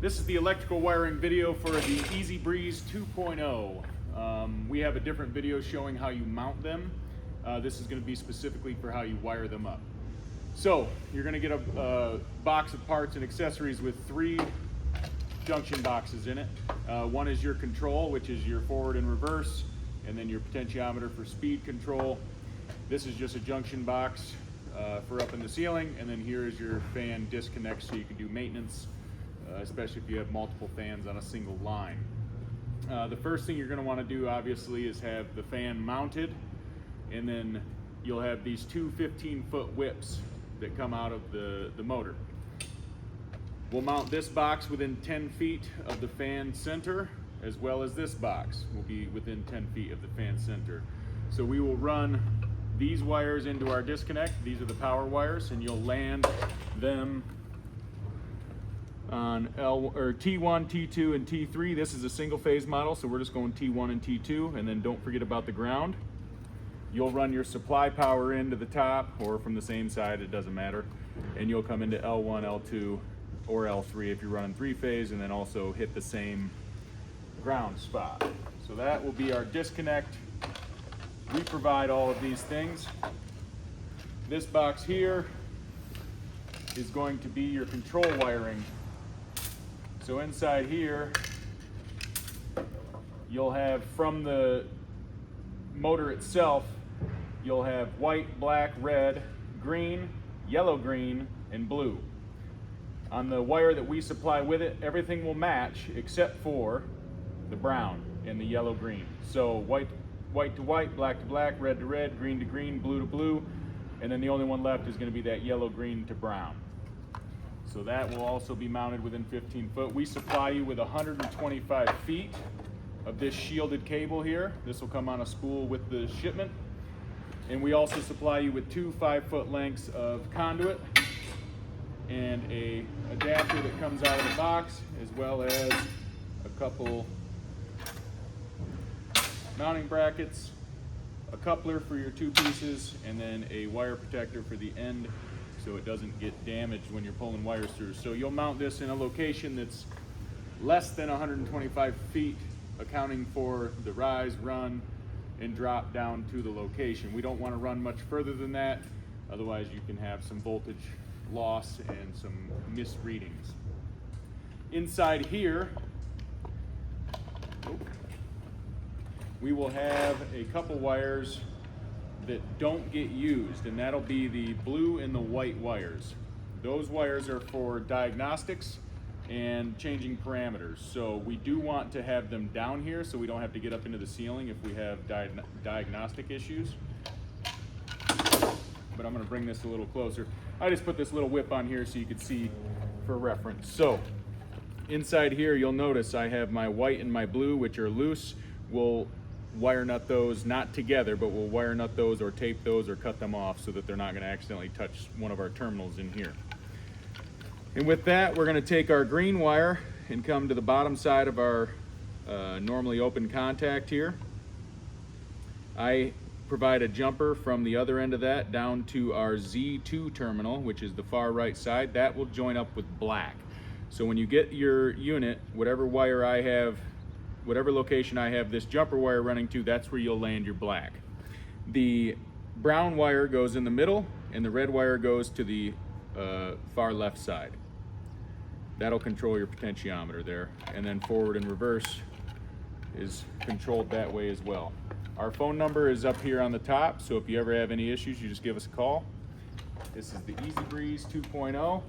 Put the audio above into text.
This is the electrical wiring video for the Eazy Breeze 2.0. We have a different video showing how you mount them. This is going to be specifically for how you wire them up. So you're going to get a box of parts and accessories with 3 junction boxes in it. One is your control, which is your forward and reverse, and then your potentiometer for speed control. This is just a junction box for up in the ceiling, and then here is your fan disconnect so you can do maintenance, especially if you have multiple fans on a single line. The first thing you're going to want to do obviously is have the fan mounted, and then you'll have these 2 15-foot whips that come out of the motor. We'll mount this box within 10 feet of the fan center, as well as this box will be within 10 feet of the fan center. So we will run these wires into our disconnect. These are the power wires, and you'll land them on T1, T2, and T3. This is a single phase model, so we're just going T1 and T2, and then don't forget about the ground. You'll run your supply power into the top, or from the same side, it doesn't matter, and you'll come into L1, L2, or L3 if you're running 3-phase, and then also hit the same ground spot. So that will be our disconnect. We provide all of these things. This box here is going to be your control wiring. So inside here, you'll have, from the motor itself, you'll have white, black, red, green, yellow, green, and blue. On the wire that we supply with it, everything will match except for the brown and the yellow, green. So white to white, black to black, red to red, green to green, blue to blue, and then the only one left is going to be that yellow, green to brown. So that will also be mounted within 15 foot. We supply you with 125 feet of this shielded cable here. This will come on a spool with the shipment. And we also supply you with 2 5-foot lengths of conduit and a adapter that comes out of the box, as well as a couple mounting brackets, a coupler for your 2 pieces, and then a wire protector for the end so it doesn't get damaged when you're pulling wires through. So you'll mount this in a location that's less than 125 feet, accounting for the rise, run, and drop down to the location. We don't want to run much further than that, otherwise you can have some voltage loss and some misreadings. Inside here, we will have a couple wires that don't get used, and that'll be the blue and the white wires. Those wires are for diagnostics and changing parameters. So we do want to have them down here so we don't have to get up into the ceiling if we have diagnostic issues. But I'm going to bring this a little closer. I just put this little whip on here so you can see for reference. So inside here, you'll notice I have my white and my blue, which are loose. We'll wire nut those, not together, but we'll wire nut those or tape those or cut them off so that they're not going to accidentally touch one of our terminals in here. And with that, we're going to take our green wire and come to the bottom side of our normally open contact here. I provide a jumper from the other end of that down to our Z2 terminal, which is the far right side. That will join up with black. So when you get your unit, whatever wire I have, whatever location I have this jumper wire running to, that's where you'll land your black. The brown wire goes in the middle, and the red wire goes to the far left side. That'll control your potentiometer there, and then forward and reverse is controlled that way as well. Our phone number is up here on the top, so if you ever have any issues, you just give us a call. This is the Eazy Breeze 2.0.